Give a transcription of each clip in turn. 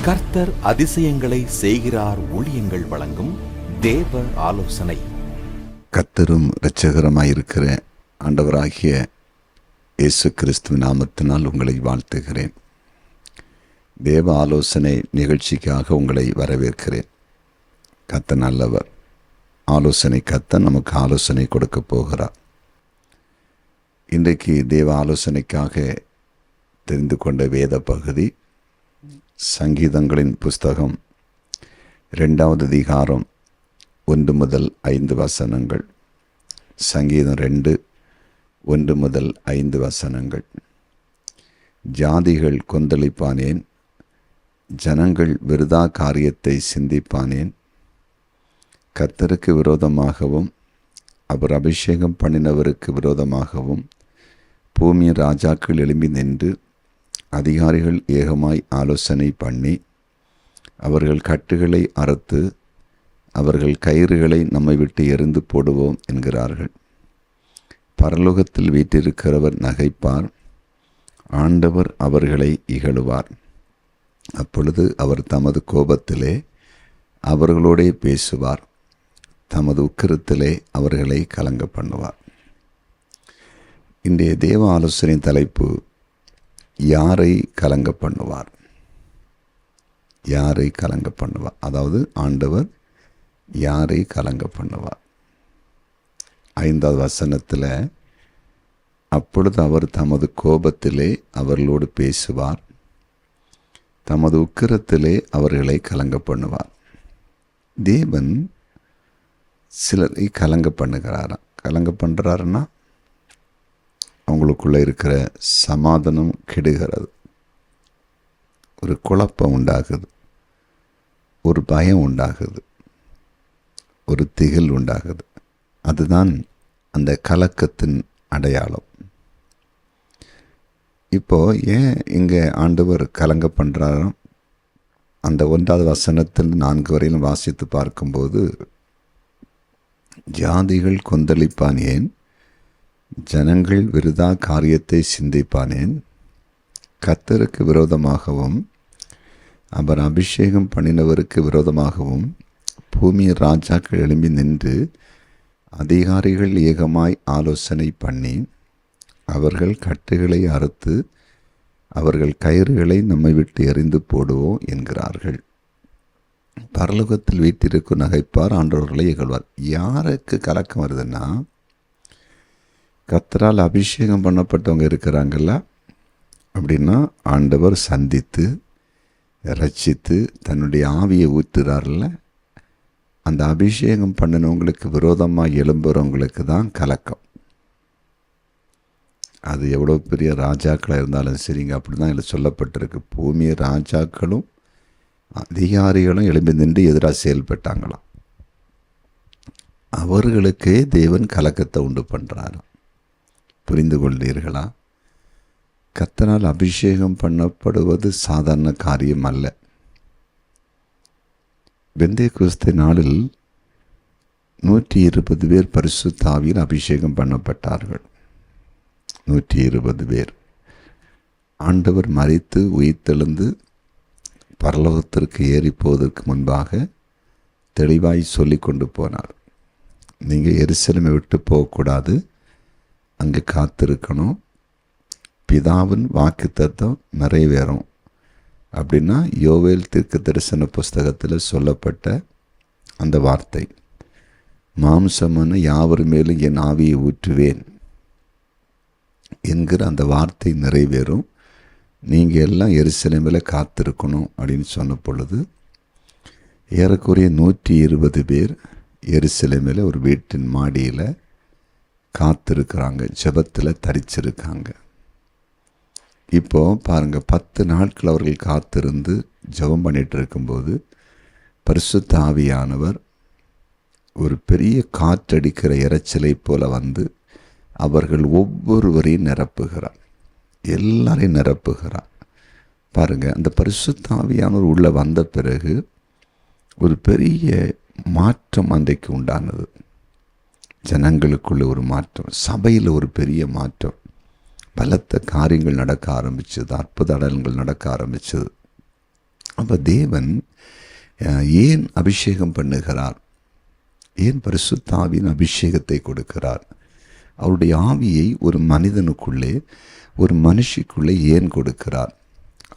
கர்த்தர் அதிசயங்களை செய்கிறார் ஊழியங்கள் வழங்கும் தேவ ஆலோசனை. கர்த்தரும் இரட்சகருமாயிருக்கிற ஆண்டவராகிய இயேசு கிறிஸ்துவின் நாமத்தினால் உங்களை வாழ்த்துகிறேன். தேவ ஆலோசனை நிகழ்ச்சிக்காக உங்களை வரவேற்கிறேன். கர்த்தர் நல்லவர். ஆலோசனை கர்த்தர் நமக்கு ஆலோசனை கொடுக்க போகிறார். இன்றைக்கு தேவ ஆலோசனைக்காக தெரிந்து கொண்ட வேத பகுதி சங்கீதங்களின் புஸ்தகம் 2வது அதிகாரம் 1 முதல் 5 வசனங்கள். சங்கீதம் 2 1 முதல் 5 வசனங்கள். ஜாதிகள் கொந்தளிப்பானேன், ஜனங்கள் விருதா காரியத்தை சிந்திப்பானேன். கர்த்தருக்கு விரோதமாகவும் அவர் அபிஷேகம் பண்ணினவருக்கு விரோதமாகவும் பூமியின் ராஜாக்கள் எழும்பி நின்று அதிகாரிகள் ஏகமாய் ஆலோசனை பண்ணி அவர்கள் கட்டுகளை அறுத்து அவர்கள் கயிறுகளை நம்மை விட்டு எறிந்து போடுவோம் என்கிறார்கள். பரலோகத்தில் வீற்றிருக்கிறவர் நகைப்பார், ஆண்டவர் அவர்களை இகழுவார். அப்பொழுது அவர் தமது கோபத்திலே அவர்களோடே பேசுவார், தமது உக்கிரத்திலே அவர்களை கலங்க பண்ணுவார். இன்றைய தேவ ஆலோசனை தலைப்பு, யாரை கலங்க பண்ணுவார்? யாரை கலங்க பண்ணுவார்? அதாவது ஆண்டவர் யாரை கலங்க பண்ணுவார்? 5வது வசனத்தில், அப்பொழுது அவர் தமது கோபத்திலே அவர்களோடு பேசுவார், தமது உக்கிரத்திலே அவர்களை கலங்க பண்ணுவார். தேவன் சிலரை கலங்க பண்ணுகிறாராம். கலங்க பண்ணுறாருன்னா அவங்களுக்குள்ளே இருக்கிற சமாதானம் கெடுகிறது, ஒரு குழப்பம் உண்டாகுது, ஒரு பயம் உண்டாகுது, ஒரு திகில் உண்டாகுது. அதுதான் அந்த கலக்கத்தின் அடையாளம். இப்போ ஏன் இங்கே ஆண்டவர் கலங்க பண்ணுறாரோ? அந்த 1வது வசனத்தில் 4 வரையிலும் வாசித்து பார்க்கும்போது, ஜாதிகள் கொந்தளிப்பானேன், ஜனங்கள் விருதா காரியத்தை சிந்திப்பானேன். கர்த்தருக்கு விரோதமாகவும் அவர் அபிஷேகம் பண்ணினவருக்கு விரோதமாகவும் பூமியின் ராஜாக்கள் எழும்பி நின்று அதிகாரிகள் ஏகமாய் ஆலோசனை பண்ணி அவர்கள் கட்டுகளை அறுத்து அவர்கள் கயிறுகளை நம்மை விட்டு எறிந்து போடுவோம் என்கிறார்கள். பரலோகத்தில் வீட்டிற்கு நகைப்பார், ஆண்டவர்களை இகழ்வார். யாருக்கு கலக்கம் வருதுன்னா, கர்த்தரால் அபிஷேகம் பண்ணப்பட்டவங்க இருக்கிறாங்கல்ல, அப்படின்னா ஆண்டவர் சந்தித்து ரட்சித்து தன்னுடைய ஆவியை ஊற்றுறார்ல, அந்த அபிஷேகம் பண்ணினவங்களுக்கு விரோதமாக எழும்புறவங்களுக்கு தான் கலக்கம். அது எவ்வளோ பெரிய ராஜாக்களாக இருந்தாலும் சரிங்க, அப்படி தான் இதில் சொல்லப்பட்டிருக்கு. பூமியை ராஜாக்களும் அதிகாரிகளும் எழும்பி நின்று எதிராக செயல்பட்டாங்களாம். அவர்களுக்கே தேவன் கலக்கத்தை உண்டு பண்ணுறாராம். புரிந்து கொள்கிறீர்களா? கர்த்தரால் அபிஷேகம் பண்ணப்படுவது சாதாரண காரியம் அல்ல. பெந்தேகோஸ்தே நாளில் 120 பேர் பரிசுத்த ஆவியில் அபிஷேகம் பண்ணப்பட்டார்கள். 120 பேர். ஆண்டவர் மரித்து உயிர்த்தெழுந்து பரலோகத்திற்கு ஏறி போவதற்கு முன்பாக தெளிவாய் சொல்லி கொண்டு போனார். நீங்கள் எருசலேமை விட்டு போகக்கூடாது, அங்கே காத்திருக்கணும், பிதாவின் வாக்குத்தத்தம் நிறைவேறும் அப்படின்னா யோவேல் தீர்க்க தரிசன புஸ்தகத்தில் சொல்லப்பட்ட அந்த வார்த்தை, மாம்சமான யாவர் மேலும் என் ஆவியை ஊற்றுவேன் என்கிற அந்த வார்த்தை நிறைவேறும். நீங்கள் எல்லாம் எருசலேமில் காத்திருக்கணும் அப்படின்னு சொன்ன பொழுது ஏறக்குறைய 120 பேர் எருசலேமில் ஒரு வீட்டின் மாடியில் காத்திருக்கிறாங்க, ஜெபத்தில் தரிச்சிருக்காங்க. இப்போ பாருங்கள், 10 நாட்கள் அவர்கள் காத்திருந்து ஜெபம் பண்ணிட்டு இருக்கும்போது பரிசுத்த ஆவியானவர் ஒரு பெரிய காற்றடிக்கிற இரைச்சலை போல வந்து அவர்கள் ஒவ்வொருவரையும் நிரப்புகிறார், எல்லாரையும் நிரப்புகிறார். பாருங்கள், அந்த பரிசுத்த ஆவியானவர் உள்ளே வந்த பிறகு ஒரு பெரிய மாற்றம் அன்றைக்கு உண்டானது. ஜனங்களுக்குள்ள ஒரு மாற்றம், சபையில் ஒரு பெரிய மாற்றம், பலத்த காரியங்கள் நடக்க ஆரம்பிச்சது, அற்புத அடலங்கள் நடக்க ஆரம்பிச்சது. அப்போ தேவன் ஏன் அபிஷேகம் பண்ணுகிறார்? ஏன் பரிசுத்த ஆவியின் அபிஷேகத்தை கொடுக்கிறார்? அவருடைய ஆவியை ஒரு மனிதனுக்குள்ளே, ஒரு மனுஷிக்குள்ளே ஏன் கொடுக்கிறார்?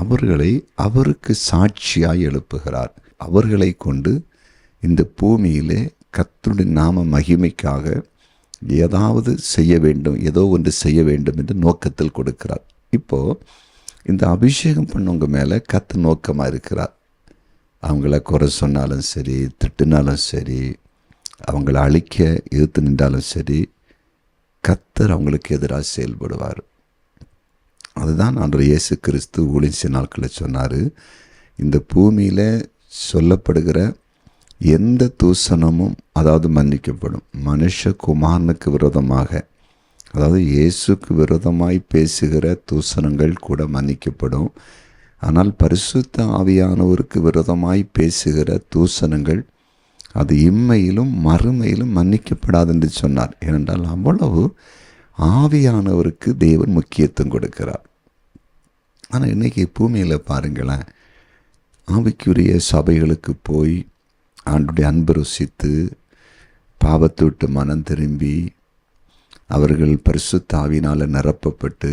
அவர்களை அவருக்கு சாட்சியாய் எழுப்புகிறார். அவர்களை கொண்டு இந்த பூமியிலே கர்த்தருடைய நாம மகிமைக்காக ஏதாவது செய்ய வேண்டும், ஏதோ ஒன்று செய்ய வேண்டும் என்று நோக்கத்தில் கொடுக்கிறார். இப்போது இந்த அபிஷேகம் பண்ணவங்க மேலே கர்த்தர் நோக்கமாக இருக்கிறார். அவங்கள குறை சொன்னாலும் சரி, திட்டினாலும் சரி, அவங்கள அழிக்க எதிர்த்து நின்றாலும் சரி, கர்த்தர் அவங்களுக்கு எதிராக செயல்படுவார். அதுதான் ஆண்டவர் இயேசு கிறிஸ்து ஊழிய நாட்களில் சொன்னார், இந்த பூமியில் சொல்லப்படுகிற எந்த தூசணமும் அதாவது மன்னிக்கப்படும். மனுஷகுமாரனுக்கு விரோதமாக, அதாவது இயேசுக்கு விரோதமாய் பேசுகிற தூசணங்கள் கூட மன்னிக்கப்படும். ஆனால் பரிசுத்த ஆவியானவருக்கு விரோதமாய் பேசுகிற தூசணங்கள் அது இம்மையிலும் மறுமையிலும் மன்னிக்கப்படாது என்று சொன்னார். ஏனென்றால் அவ்வளவு ஆவியானவருக்கு தேவன் முக்கியத்துவம் கொடுக்கிறார். ஆனால் இன்றைக்கி பூமியில் பாருங்களேன், ஆவிக்குரிய சபைகளுக்கு போய் ஆண்டுடைய அன்பு ருசித்து பாவத்தை விட்டு மனம் திரும்பி அவர்கள் பரிசுத்த ஆவியினால் நிரப்பப்பட்டு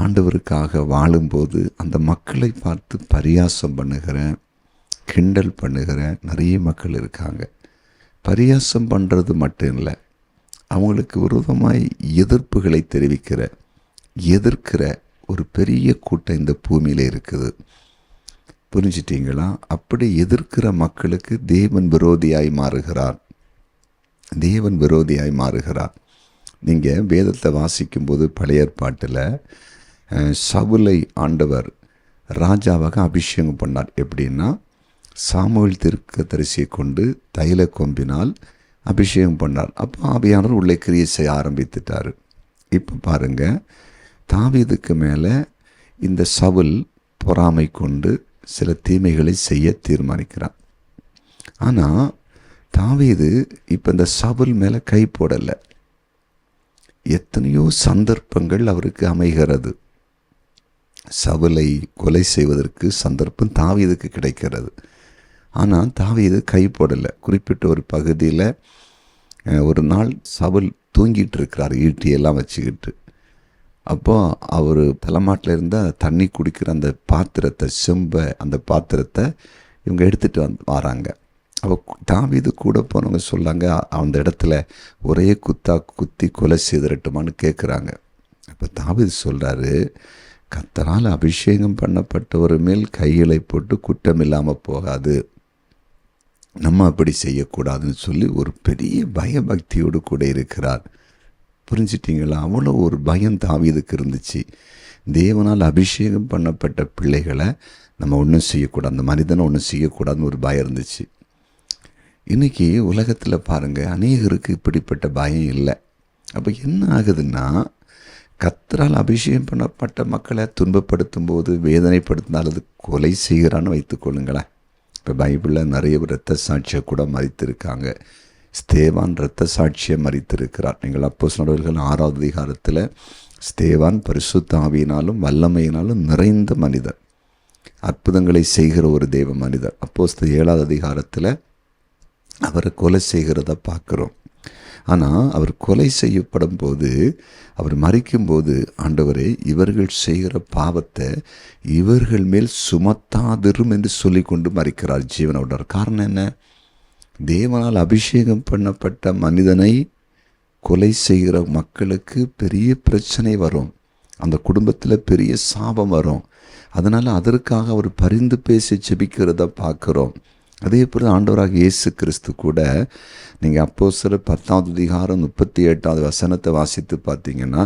ஆண்டவருக்காக வாழும்போது அந்த மக்களை பார்த்து பரியாசம் பண்ணுகிற, கிண்டல் பண்ணுகிற நிறைய மக்கள் இருக்காங்க. பரியாசம் பண்ணுறது மட்டும் இல்லை, அவங்களுக்கு விரோதமாய் எதிர்ப்புகளை தெரிவிக்கிற, எதிர்க்கிற ஒரு பெரிய கூட்டம் இந்த பூமியில் இருக்குது. புரிஞ்சிட்டிங்களா? அப்படி எதிர்க்கிற மக்களுக்கு தேவன் விரோதியாய் மாறுகிறார். தேவன் விரோதியாய் மாறுகிறார். நீங்கள் வேதத்தை வாசிக்கும்போது பழைய ஏற்பாட்டில் சவுலை ஆண்டவர் ராஜாவாக அபிஷேகம் பண்ணார். எப்படின்னா, சாமுவேல் தீர்க்கதரிசியை கொண்டு தைல கொம்பினால் அபிஷேகம் பண்ணார். அப்போ ஆவியானவர் உள்ளே கிரியை செய்ய ஆரம்பித்துட்டார். இப்போ பாருங்கள், தாவீதுக்கு மேலே இந்த சவுல் பொறாமை கொண்டு சில தீமைகளை செய்ய தீர்மானிக்கிறான். ஆனால் தாவீது இப்போ இந்த சவுல் மேலே கை போடலை. எத்தனையோ சந்தர்ப்பங்கள் அவருக்கு அமைகிறது. சவுலை கொலை செய்வதற்கு சந்தர்ப்பம் தாவீதுக்கு கிடைக்கிறது. ஆனால் தாவீது கை போடலை. குறிப்பிட்ட ஒரு பகுதியில் ஒரு நாள் சவுல் தூங்கிட்டு இருக்கிறார், ஈட்டியெல்லாம் வச்சுக்கிட்டு. அப்போது அவர் தலைமாட்டில் இருந்த தண்ணி குடிக்கிற அந்த பாத்திரத்தை, செம்பை, அந்த பாத்திரத்தை இவங்க எடுத்துகிட்டு வராங்க. அப்போ தாவீது கூட போனவங்க சொல்லாங்க, அந்த இடத்துல ஒரே குத்தி கொலை செய்திரட்டுமான்னு கேட்குறாங்க. அப்போ தாவீது சொல்கிறாரு, கர்த்தரால் அபிஷேகம் பண்ணப்பட்டவர் மேல் கைகளை போட்டு குற்றம் இல்லாமல் போகாது, நம்ம அப்படி செய்யக்கூடாதுன்னு சொல்லி ஒரு பெரிய பயபக்தியோடு கூட இருக்கிறார். புரிஞ்சிட்டிங்களா? அவ்வளோ ஒரு பயம் தாவீதுக்கு இருந்துச்சு. தேவனால் அபிஷேகம் பண்ணப்பட்ட பிள்ளைகளை நம்ம ஒன்றும் செய்யக்கூடாது, அந்த மனிதனை ஒன்றும் செய்யக்கூடாதுன்னு ஒரு பயம் இருந்துச்சு. இன்றைக்கி உலகத்தில் பாருங்கள், அநேகருக்கு இப்படிப்பட்ட பயம் இல்லை. அப்போ என்ன ஆகுதுன்னா, கர்த்தரால் அபிஷேகம் பண்ணப்பட்ட மக்களை துன்பப்படுத்தும் போது, வேதனைப்படுத்தினால் அது கொலை செய்கிறான்னு வைத்துக்கொள்ளுங்களேன். இப்போ பைபிளில் நிறைய இரத்த சாட்சியை கூட மறித்திருக்காங்க. ஸ்தேவான் இரத்த சாட்சியை மறித்திருக்கிறார். நீங்கள் அப்போஸ்தலர்கள் 6வது அதிகாரத்தில் ஸ்தேவான் பரிசுத்த ஆவியினாலும் வல்லமையினாலும் நிறைந்த மனிதர், அற்புதங்களை செய்கிற ஒரு தேவ மனிதர். அப்போஸ்தலர் 7வது அதிகாரத்தில் அவரை கொலை செய்கிறத பார்க்குறோம். ஆனால் அவர் கொலை செய்யப்படும் போது, அவர் மரிக்கும்போது, ஆண்டவரே இவர்கள் செய்கிற பாவத்தை இவர்கள் மேல் சுமத்தாதிரும் என்று சொல்லி கொண்டு மரிக்கிறார், ஜீவனோட. காரணம் என்ன? தேவனால் அபிஷேகம் பண்ணப்பட்ட மனிதனை கொலை செய்கிற மக்களுக்கு பெரிய பிரச்சனை வரும், அந்த குடும்பத்தில் பெரிய சாபம் வரும். அதனால் அதற்காக அவர் பரிந்து பேசி ஜெபிக்கிறத பார்க்குறோம். அதே போல் ஆண்டவராக இயேசு கிறிஸ்து கூட, நீங்கள் அப்போஸ்தலர் 10வது அதிகாரம் 38வது வசனத்தை வாசித்து பார்த்தீங்கன்னா,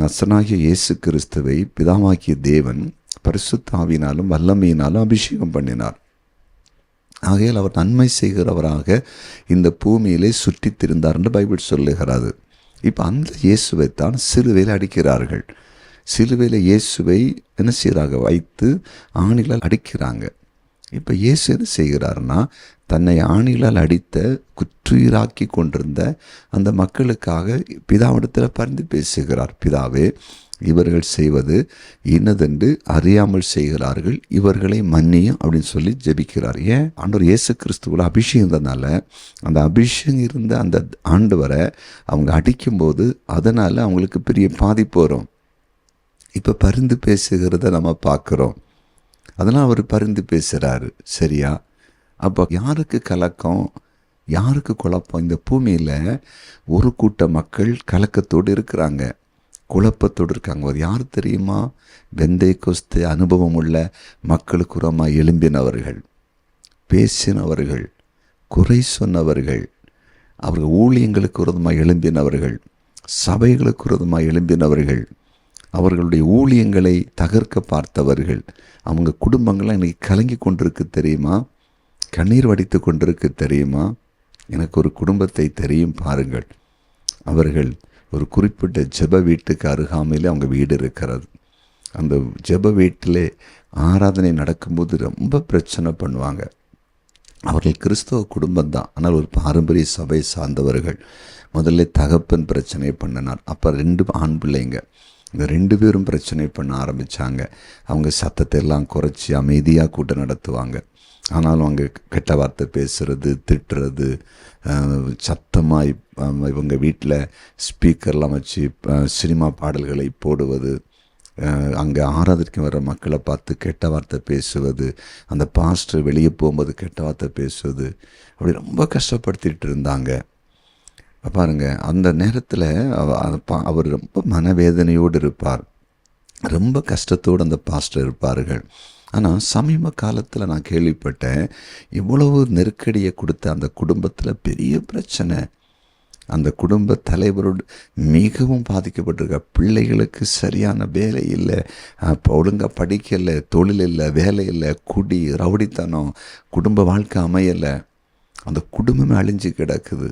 நசனாகிய இயேசு கிறிஸ்துவை பிதாவாகிய தேவன் பரிசுத்த ஆவியினாலும் வல்லமையினாலும் அபிஷேகம் பண்ணினார். ஆகையால் அவர் நன்மை செய்கிறவராக இந்த பூமியிலே சுற்றி திரிந்தார் என்று பைபிள் சொல்லுகிறது. இப்போ அந்த இயேசுவைத்தான் சிலுவையில் அடிக்கிறார்கள். சிலுவையில் இயேசுவை என்ன செய்கிறாங்க? வைத்து ஆணிகளால் அடிக்கிறாங்க. இப்போ இயேசு எது செய்கிறாருன்னா, தன்னை ஆணிகளால் அடித்த குற்றுயிராக்கி கொண்டிருந்த அந்த மக்களுக்காக பிதாவிடத்தில் பரிந்து பேசுகிறார். பிதாவே, இவர்கள் செய்வது இன்னதென்று அறியாமல் செய்கிறார்கள், இவர்களை மன்னியும் அப்படின்னு சொல்லி ஜெபிக்கிறார். ஏன்? ஆண்டவர் இயேசு கிறிஸ்துவுல அபிஷேகம் இருந்ததுனால, அந்த அபிஷேகம் இருந்த அந்த ஆண்டவரை அவங்க அடிக்கும்போது அதனால் அவங்களுக்கு பெரிய பாதிப்பு வரும். இப்போ பரிந்து பேசுகிறத நம்ம பார்க்குறோம். அதெல்லாம் அவர் பரிந்து பேசுகிறாரு. சரியா? அப்போ யாருக்கு கலக்கம், யாருக்கு குழப்பம்? இந்த பூமியில் ஒரு கூட்ட மக்கள் கலக்கத்தோடு இருக்கிறாங்க, குழப்பத்தோடு இருக்காங்க. அது யார் தெரியுமா? பெந்தேகோஸ்தே அனுபவம் உள்ள மக்களுக்கு உரமாக எழும்பினவர்கள், பேசினவர்கள், குறை சொன்னவர்கள், அவர்கள் ஊழியங்களுக்கு விரோதமாக எழும்பினவர்கள், சபைகளுக்கு விரோதமாக எழும்பினவர்கள், அவர்களுடைய ஊழியங்களை தகர்க்க பார்த்தவர்கள். அவங்க குடும்பங்கள்லாம் இன்றைக்கி கலங்கி கொண்டிருக்கு தெரியுமா? கண்ணீர் வடித்து கொண்டிருக்கு தெரியுமா? எனக்கு ஒரு குடும்பத்தை தெரியும் பாருங்கள். அவர்கள் ஒரு குறிப்பிட்ட ஜெப வீட்டுக்கு அருகாமையில் அவங்க வீடு இருக்கிறது. அந்த ஜெப வீட்டிலே ஆராதனை நடக்கும்போது ரொம்ப பிரச்சனை பண்ணுவாங்க. அவர்கள் கிறிஸ்தவ குடும்பம்தான், ஆனால் ஒரு பாரம்பரிய சபை சார்ந்தவர்கள். முதல்ல தகப்பன் பிரச்சனை பண்ணினார். அப்போ 2 ஆண் பிள்ளைங்க, இந்த 2 பேரும் பிரச்சனை பண்ண ஆரம்பித்தாங்க. அவங்க சத்தத்தை எல்லாம் குறைச்சி அமைதியாக கூட்டம் நடத்துவாங்க. ஆனாலும் அவங்க கெட்ட வார்த்தை பேசுகிறது, திட்டுறது, சத்தமாக இவங்க வீட்டில் ஸ்பீக்கர்லாம் வச்சு சினிமா பாடல்களை போடுவது, அங்கே ஆராதனைக்கு வர்ற மக்களை பார்த்து கெட்ட வார்த்தை பேசுவது, அந்த பாஸ்டர் வெளியே போகும்போது கெட்ட வார்த்தை பேசுவது, அப்படி ரொம்ப கஷ்டப்படுத்திட்டு இருந்தாங்க. பாருங்கள், அந்த நேரத்தில் அவர் ரொம்ப மனவேதனையோடு இருப்பார், ரொம்ப கஷ்டத்தோடு அந்த பாஸ்டர் இருப்பார்கள். ஆனால் சமீப காலத்தில் நான் கேள்விப்பட்டேன், இவ்வளவு நெருக்கடியை கொடுத்த அந்த குடும்பத்தில் பெரிய பிரச்சனை. அந்த குடும்ப தலைவரோடு மிகவும் பாதிக்கப்பட்டிருக்க. பிள்ளைகளுக்கு சரியான வேலை இல்லை, ஒழுங்காக படிக்கலை, தொழில் இல்லை, வேலை இல்லை, குடி, ரவுடித்தனம், குடும்ப வாழ்க்கை அமையலை. அந்த குடும்பமே அழிஞ்சு கிடக்குது.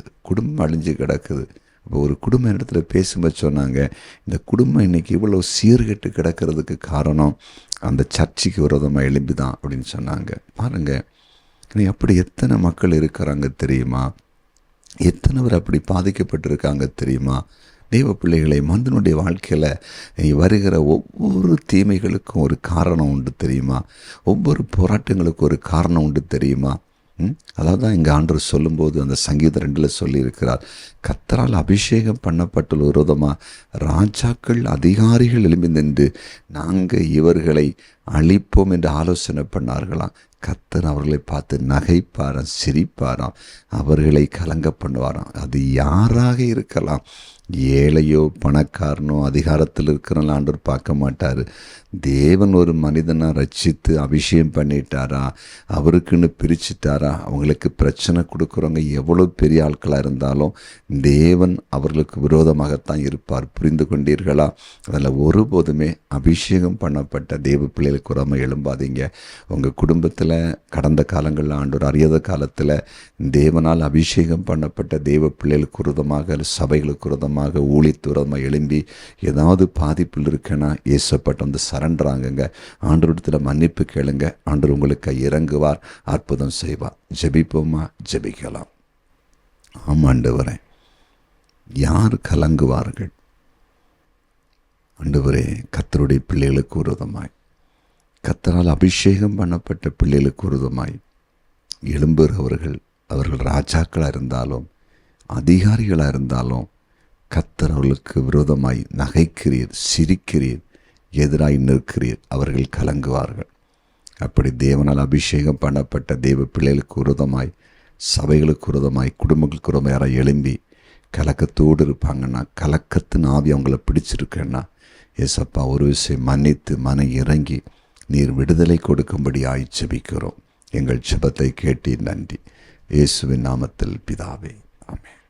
இப்போ ஒரு குடும்ப இடத்துல பேசும்போது சொன்னாங்க, இந்த குடும்பம் இன்றைக்கி இவ்வளோ சீர்கெட்டு கிடக்கிறதுக்கு காரணம் அந்த சர்ச்சுக்கு விரோதமாக எழும்பி தான் அப்படின்னு சொன்னாங்க. பாருங்கள், இன்னைக்கு அப்படி எத்தனை மக்கள் இருக்கிறாங்க தெரியுமா? எத்தனை பேர் அப்படி பாதிக்கப்பட்டிருக்காங்க தெரியுமா? தெய்வ பிள்ளைகளை, மனிதனுடைய வாழ்க்கையில் வருகிற ஒவ்வொரு தீமைகளுக்கும் ஒரு காரணம் உண்டு தெரியுமா? ஒவ்வொரு போராட்டங்களுக்கும் ஒரு காரணம் உண்டு தெரியுமா? அதாவது தான் இங்கே ஆண்டவர் சொல்லும்போது அந்த சங்கீதம் 2 சொல்லியிருக்கிறார், கர்த்தரால் அபிஷேகம் பண்ணப்பட்ட விரோதமாக ராஜாக்கள் அதிகாரிகள் எழும்பி நின்று நாங்கள் இவர்களை அழிப்போம் என்று ஆலோசனை பண்ணார்களாம். கர்த்தர் அவர்களை பார்த்து நகைப்பாராம், சிரிப்பாராம், அவர்களை கலங்க பண்ணுவாராம். அது யாராக இருக்கலாம், ஏழையோ பணக்காரனோ அதிகாரத்தில் இருக்கிறனால ஆண்டவர் பார்க்க மாட்டார். தேவன் ஒரு மனிதனை ரட்சித்து அபிஷேகம் பண்ணிட்டாரா, அவருக்குன்னு பிரிச்சுட்டாரா, அவங்களுக்கு பிரச்சனை கொடுக்குறவங்க எவ்வளோ பெரிய ஆட்களாக இருந்தாலும் தேவன் அவர்களுக்கு விரோதமாகத்தான் இருப்பார். புரிந்து கொண்டீர்களா? அதில் ஒருபோதுமே அபிஷேகம் பண்ணப்பட்ட தேவ பிள்ளைகளுக்கு உரமாக எழும்பாதீங்க. உங்கள் குடும்பத்தில் கடந்த காலங்களில் ஆண்டவர் அறியாத காலத்தில் தேவனால் அபிஷேகம் பண்ணப்பட்ட தேவ பிள்ளைகளுக்கு விரோதமாக, சபைகளுக்கு விரோதமாக, ஊழியத்துவரமாக எழும்பி ஏதாவது பாதிப்பில் இருக்கேன்னா ஏசப்பட்ட வந்து சரண்டராங்க. ஆண்டவரிடத்தில் மன்னிப்பு கேளுங்க. ஆண்டவர் உங்களுக்கு இறங்குவார், அற்புதம் செய்வார். ஜெபிப்போமா? ஜெபிக்கலாம். ஆமாண்டவரே, யார் கலங்குவார்கள்? ஆண்டவரே, கர்த்தருடைய பிள்ளைகளுக்கு விரோதமாய், கர்த்தரால் அபிஷேகம் பண்ணப்பட்ட பிள்ளைகளுக்கு விரோதமாய் எழும்புகிறவர்கள், அவர்கள் ராஜாக்களாக இருந்தாலும் அதிகாரிகளாக இருந்தாலும் கர்த்தர் அவர்களுக்கு விரோதமாய் நகைக்கிறீர், சிரிக்கிறீர், எதிராய் நிற்கிறீர். அவர்கள் கலங்குவார்கள். அப்படி தேவனால் அபிஷேகம் பண்ணப்பட்ட தேவ பிள்ளைகளுக்கு விரோதமாய், சபைகளுக்கு விரோதமாய், குடும்பங்களுக்கு விரோதமாக யாராவது எழும்பி கலக்கத்தோடு இருப்பாங்கன்னா, கலக்கத்தின் ஆவி அவங்கள பிடிச்சிருக்கேன்னா, ஏசப்பா ஒரு விஷயம் மன்னித்து மன இறங்கி நீர் விடுதலை கொடுக்கும்படி ஜெபிக்கிறோம். எங்கள் ஜெபத்தை கேட்டீர், நன்றி. இயேசுவின் நாமத்தில் பிதாவே, ஆமென்.